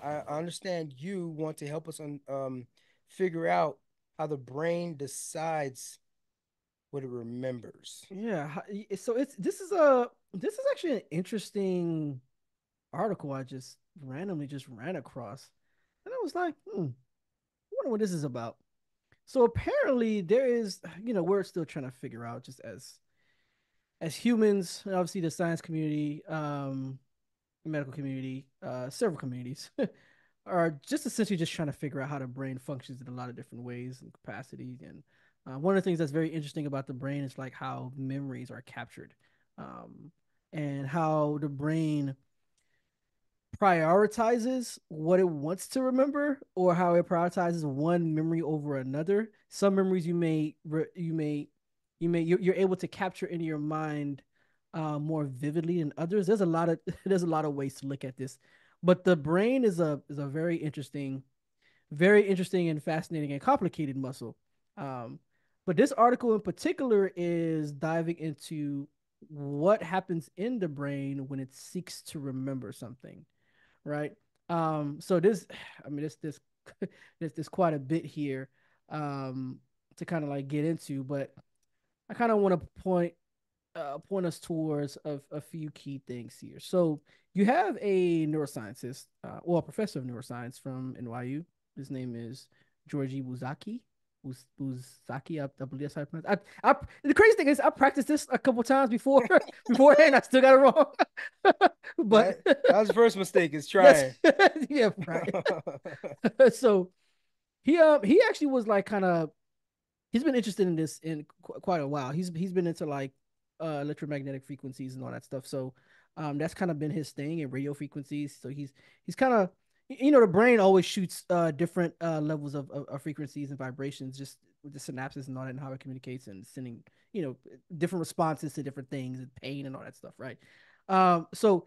I understand you want to help us on figure out how the brain decides what it remembers. Yeah. So this is actually an interesting article I just randomly just ran across, and I was like, I wonder what this is about. So apparently there is, we're still trying to figure out just as humans, and obviously the science community, medical community, several communities are just essentially just trying to figure out how the brain functions in a lot of different ways and capacities. And one of the things that's very interesting about the brain is like how memories are captured, um, and how the brain prioritizes what it wants to remember or how it prioritizes one memory over another. Some memories you're able to capture in your mind more vividly than others. There's a lot of there's a lot of ways to look at this, but the brain is a very interesting and fascinating and complicated muscle. Um, but this article in particular is diving into what happens in the brain when it seeks to remember something, right? So this, I mean, this quite a bit here to kind of like get into, but I kind of want to point us towards a few key things here. So you have a neuroscientist, well, a professor of neuroscience from NYU. His name is Georgie Buzaki. Buzaki, I believe that's how I pronounce it. The crazy thing is, I practiced this a couple times before beforehand. I still got it wrong, but That was the first mistake is that's trying. yeah, right. So he actually was like kind of he's been interested in this in quite a while. He's been into like electromagnetic frequencies and all that stuff. So that's kind of been his thing in radio frequencies. So he's kind of the brain always shoots different levels of frequencies and vibrations just with the synapses and all that and how it communicates and sending different responses to different things and pain and all that stuff, right? So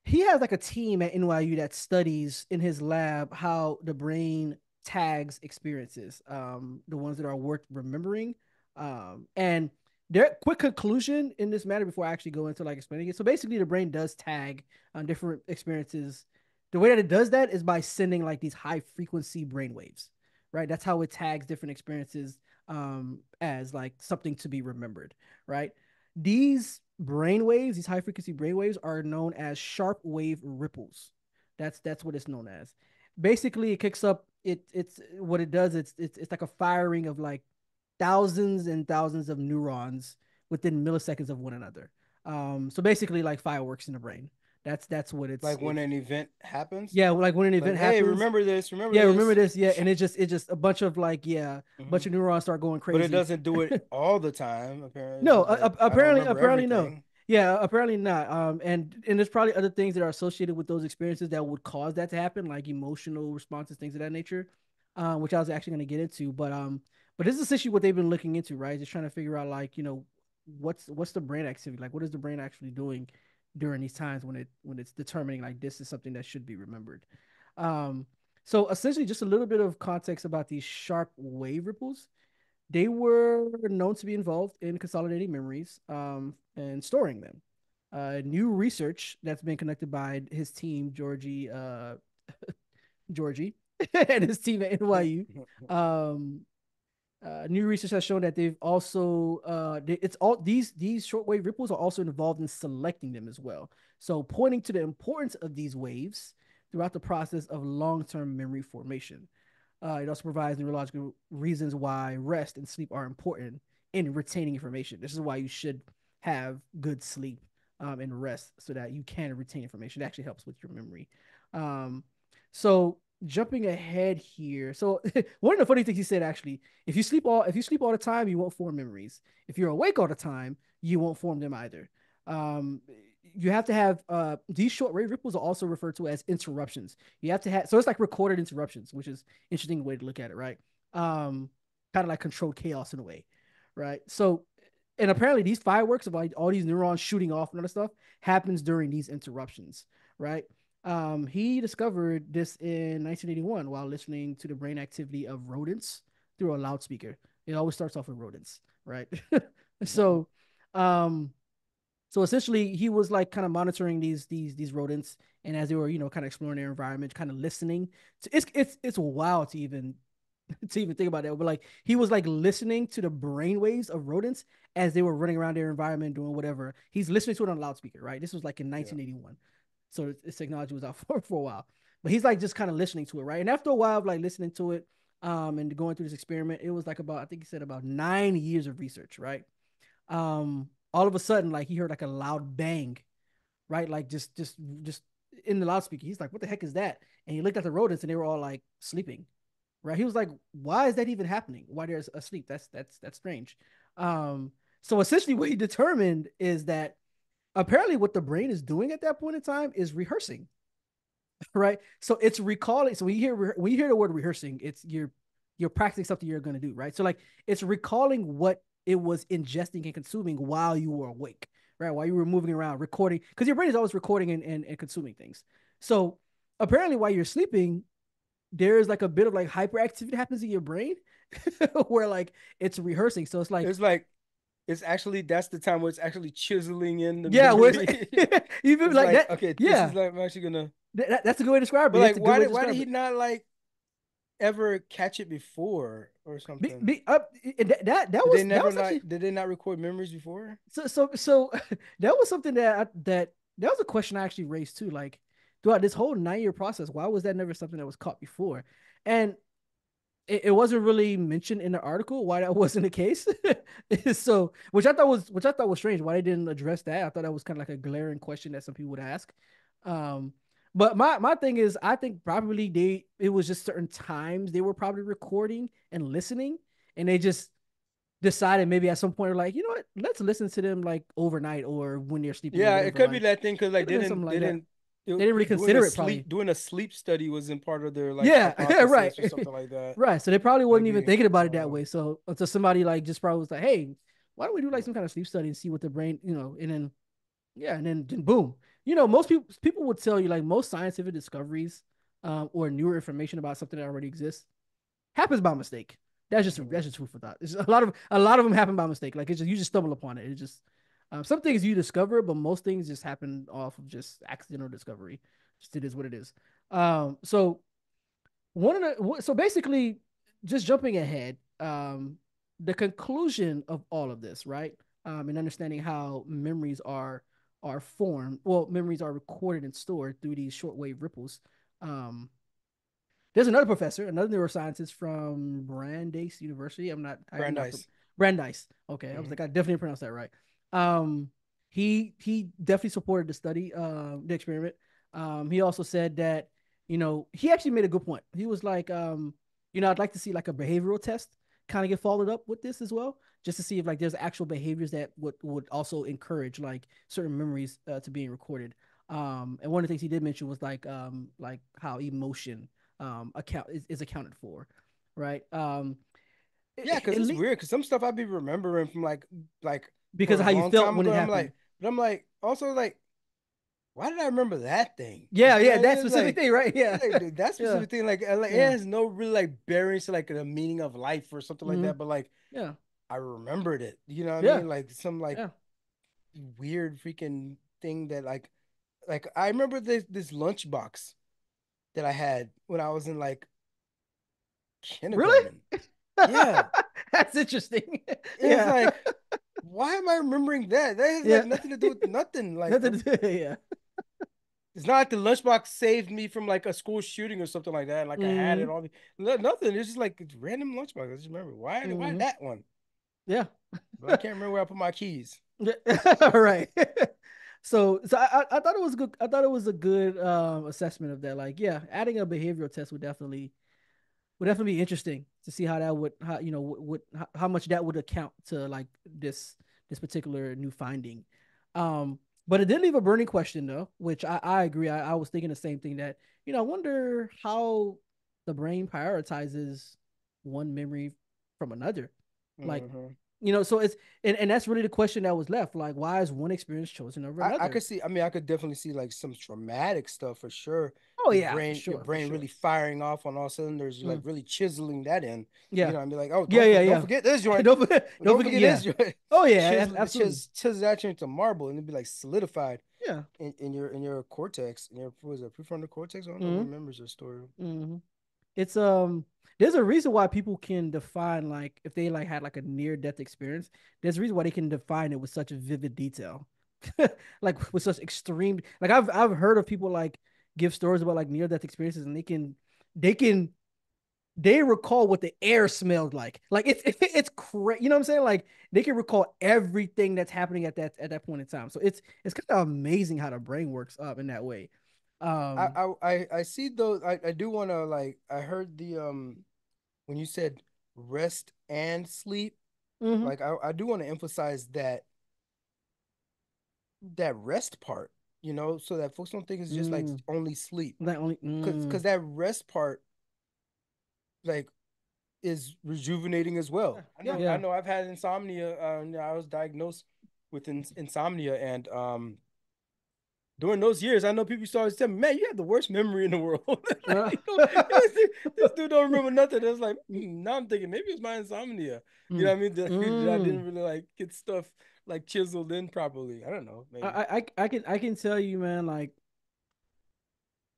he has like a team at NYU that studies in his lab how the brain tags experiences, the ones that are worth remembering. And their quick conclusion in this matter before I actually go into like explaining it. So basically, the brain does tag on different experiences. The way that it does that is by sending like these high frequency brain waves, right? That's how it tags different experiences as like something to be remembered, right? These brain waves, these high frequency brain waves, are known as sharp wave ripples. That's what it's known as. Basically, it kicks up. It's what it does. It's like a firing of like thousands and thousands of neurons within milliseconds of one another. So basically, like fireworks in the brain. That's what it's Like when it's an event happens, yeah, like when an like, event hey, happens. remember this, remember Yeah, remember this. this. Yeah, and it's just a bunch of like a bunch Hmm. of neurons start going But it crazy. doesn't do it all the time. Apparently, it's No, just like I don't remember apparently no. everything. Yeah, apparently not. And there's probably other things that are associated with those experiences that would cause that to happen, like emotional responses, things of that nature, which I was actually going to get into. But this is essentially what they've been looking into, right? Just trying to figure out, like, what's the brain activity, like, what is the brain actually doing during these times when it's determining like this is something that should be remembered. Um, so essentially, just a little bit of context about these sharp wave ripples. They were known to be involved in consolidating memories and storing them. New research that's been conducted by his team, Georgie, and his team at NYU. Um, New research has shown that they've also it's all these shortwave ripples are also involved in selecting them as well. So pointing to the importance of these waves throughout the process of long-term memory formation. It also provides neurological reasons why rest and sleep are important in retaining information. This is why you should have good sleep and rest so that you can retain information. It actually helps with your memory. Um, so jumping ahead here. So one of the funny things he said actually, if you sleep all the time, you won't form memories. If you're awake all the time, you won't form them either. Um, you have to have these short wave ripples are also referred to as interruptions. You have to have so it's like recorded interruptions, which is interesting way to look at it, right? Um, Kind of like controlled chaos in a way, right? So, and apparently these fireworks of like all these neurons shooting off and other stuff happens during these interruptions, right? He discovered this in 1981 while listening to the brain activity of rodents through a loudspeaker. It always starts off with rodents, right? Mhm. So, um, So essentially, he was like kind of monitoring these rodents, and as they were kind of exploring their environment, kind of listening. It's wild to even think about that. But like he was like listening to the brainwaves of rodents as they were running around their environment doing whatever. He's listening to it on a loudspeaker, right? This was like in Yeah. 1981, so this technology was out for a while. But he's like just kind of listening to it, right? And after a while of like listening to it, and going through this experiment, it was like about I think he said about 9 years of research, right? All of a sudden, like he heard like a loud bang, right? Like just in the loudspeaker. He's like, "What the heck is that?" And he looked at the rodents, and they were all like sleeping, right? He was like, "Why is that even happening? Why they're asleep? That's strange." Um, so essentially, what he determined is that apparently what the brain is doing at that point in time is rehearsing, right? So it's recalling. So when you hear the word rehearsing, it's you're practicing something you're going to do, right? So like it's recalling what it was ingesting and consuming while you were awake, right? While you were moving around, recording, because your brain is always recording and consuming things. So apparently, while you're sleeping, there's like a bit of like hyperactivity happens in your brain where like it's rehearsing. So it's like, It's like it's actually that's the time where it's actually chiseling in the yeah, where it's memory. even It's like like, that. okay, this is Yeah, like I'm actually gonna. that's a good way to describe But it. like, It's a good way to why did describe he it. not like ever catch it before or Be, something? be, uh, that was actually Did they not record memories before? so that was something that was a question I actually raised too. Like throughout this whole 9 year process, why was that never something that was caught before? And it wasn't really mentioned in the article why that wasn't the case. So, which I thought was strange. Why they didn't address that? I thought that was kind of like a glaring question that some people would ask. Um, but my thing is, I think probably it was just certain times they were probably recording and listening, and they just decided maybe at some point they're like, you know what, let's listen to them like overnight or when they're sleeping or Yeah, it whatever. could be Like that thing because like could have been something they like that. didn't They didn't really consider it probably. doing a sleep study wasn't part of their like Yeah, right. hypothesis or something like that. Right. So they probably wasn't even Maybe thinking I about it don't that know. way. So until somebody like just probably was like, hey, why don't we do like Mm, some kind of sleep study and see what the brain, and then yeah, and then boom. Most people would tell you like most scientific discoveries or newer information about something that already exists happens by mistake. mhm. That's just food for thought. It's a lot of them happen by mistake. Like it's just you just stumble upon it. It's just some things you discover, but most things just happen off of just accidental discovery. Just it is what it is. So so basically, just jumping ahead, the conclusion of all of this, right? And understanding how memories are formed. Well, memories are recorded and stored through these shortwave ripples. Um, there's another professor, another neuroscientist from Brandeis University. I'm not Brandeis. Brandeis. Okay, I was Hmm. like, I definitely pronounced that right. Um, he definitely supported the study, the experiment. He also said that he actually made a good point. He was like, I'd like to see like a behavioral test kind of get followed up with this as well, just to see if like there's actual behaviors that would also encourage like certain memories to being recorded. And one of the things he did mention was like how emotion is accounted for, right? Yeah, because At it's least weird. Because some stuff I be remembering from like because for of a how you long felt time when ago. it happened. But I'm like also like, why did I remember that thing? Yeah, You know yeah, what I that mean? It's specific thing, right? Yeah, like dude, that yeah, specific thing, like it yeah, has no really like bearings to like the meaning of life or something like mm-hmm. that. But like Yeah, I remembered it. You know what I yeah, mean? Like some like yeah. weird freaking thing that like I remember this lunchbox that I had when I was in like Really? kindergarten. Yeah. That's interesting. It's Yeah, like, why am I remembering that? That has like yeah. nothing to do with nothing. Like, Nothing to do. Yeah. it's not like the lunchbox saved me from like a school shooting or something like that. Like I had it Mm-hmm. all. Nothing. It's just like it's random lunchbox. I just remember why Mm-hmm. that one? Yeah. But I can't remember where I put my keys. Yeah. Right. So I thought it was good. I thought it was a good assessment of that. Like, yeah, adding a behavioral test would definitely be interesting to see how that would how how much that would account to like this particular new finding. Um, but it did leave a burning question though, which I agree. I was thinking the same thing that I wonder how the brain prioritizes one memory from another. Like, Hmm. so and that's really the question that was left. Like, why is one experience chosen over I another? could see. I mean, I could definitely see like some traumatic stuff for sure. Oh yeah, for your sure, for brain really sure. firing off on all cylinders. You're like Mm, really chiseling that in. You yeah, know, I mean, like, oh, yeah, yeah, don't yeah. forget this joint. Don't Don't forget. forget this Yeah. joint. Oh yeah, absolutely. Chisel that joint to marble, and it'd be like solidified Yeah. in your cortex, in your what was it prefrontal cortex? I don't know what Mm-hmm. remembers your story. Mm-hmm. It's there's a reason why people can define like if they like had like a near death experience. There's a reason why they can define it with such a vivid detail, like with such extreme. Like I've heard of people like give stories about like near death experiences, and they can they recall what the air smelled like. Like it's crazy. You know what I'm saying? Like they can recall everything that's happening at that point in time. So it's kind of amazing how the brain works up in that way. Um. I see those. I do want to like. I heard the when you said rest and sleep. Mm-hmm. Like I do want to emphasize that rest part. You know, so that folks don't think it's just like Mm. only sleep. That only. Cause that rest part like is rejuvenating as Yeah. well. Yeah. I Yeah. know I've had insomnia. I was diagnosed with insomnia, and during those years, I know people started telling me, "Man, you have the worst memory in the world." Like, this dude don't remember nothing. It's like now I'm thinking maybe it's my insomnia. You know Mm. what I mean? That I Mm. didn't really like get stuff like chiseled in properly. I don't know, maybe. I can tell you, man, like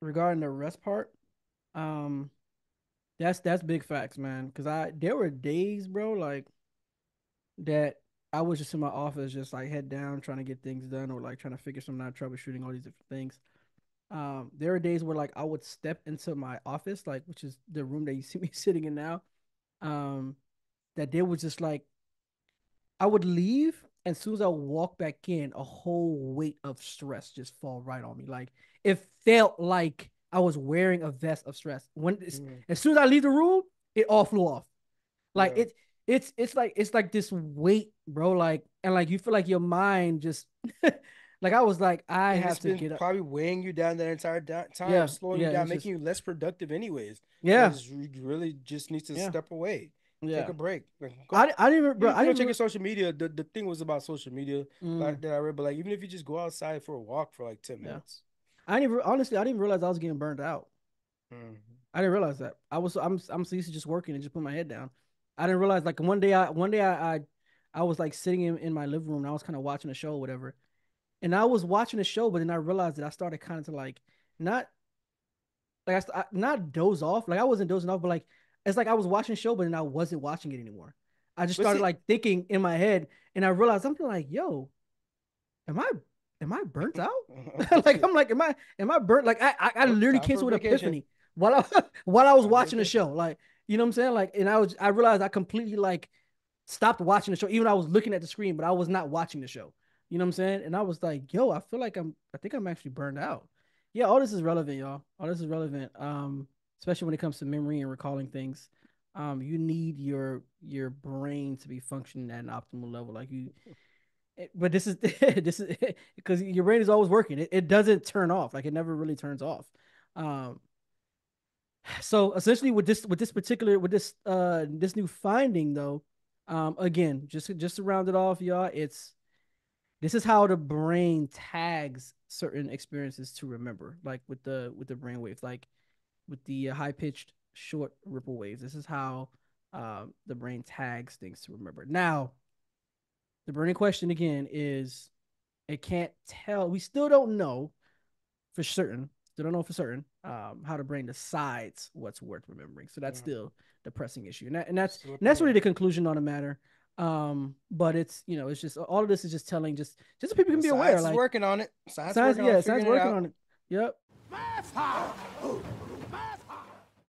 regarding the rest part, um, that's big facts, man. Cause there were days, bro, like that I was just in my office, just like head down, trying to get things done, or like trying to figure something out, troubleshooting all these different things. There are days where like I would step into my office, like which is the room that you see me sitting in now. Um, that there was just like I would leave, and as soon as I walk back in, a whole weight of stress just fall right on me. Like it felt like I was wearing a vest of stress. Mhm. As soon as I leave the room, it all flew off. Like Yeah. it's like this weight, bro. Like and like you feel like your mind just like I was like I And have it's to been get up. probably weighing you down that entire time, Yeah, slowing you yeah. down, It's making just you less productive, anyways. Like yeah, you really just need to yeah, step away, take yeah. a break. Like go, I didn't even, bro. even if I you don't didn't. check your social media, the thing was about social media Mm, that I read, but like even if you just go outside for a walk for like 10 yeah. minutes. I didn't even, honestly. I didn't realize I was getting burned out. Mhm. I didn't realize that. I'm so used to just working and just put my head down. I didn't realize like one day I was like sitting in my living room and I was kind of watching a show or whatever. And I was watching the show, but then I realized that I started kind of to like not not doze off. Like I wasn't dozing off, but like it's like I was watching a show, but then I wasn't watching it anymore. I just But started see, like thinking in my head, and I realized something like, "Yo, am I am I burnt out?" Like I'm like, am I burnt? Like I oh, literally time came for a to an vacation. epiphany while I while I was Time for watching the vacation. show. Like you know what I'm saying? Like and I realized I completely like stopped watching the show, even though I was looking at the screen, but I was not watching the show. You know what I'm saying? And I was like, yo, I feel like I think I'm actually burned out. Yeah, all this is relevant, y'all. All this is relevant. Especially when it comes to memory and recalling things. You need your brain to be functioning at an optimal level. Like but this is this is because your brain is always working. It doesn't turn off. Like it never really turns off. Um, so essentially with this new finding though, again, just to round it off, y'all, it's this is how the brain tags certain experiences to remember, like with the brain waves, like with the high pitched short ripple waves. This is how the brain tags things to remember. Now, the burning question again is it can't tell. We still don't know for certain. Still don't know for certain how the brain decides what's worth remembering. So that's Mhm. still the pressing issue, Still up and in that's the really air. the conclusion on the matter. But it's it's just all of this is just telling just so people can But be aware. science is Like working on it. Science science, working on yeah, science figuring it working out. on it. Yep.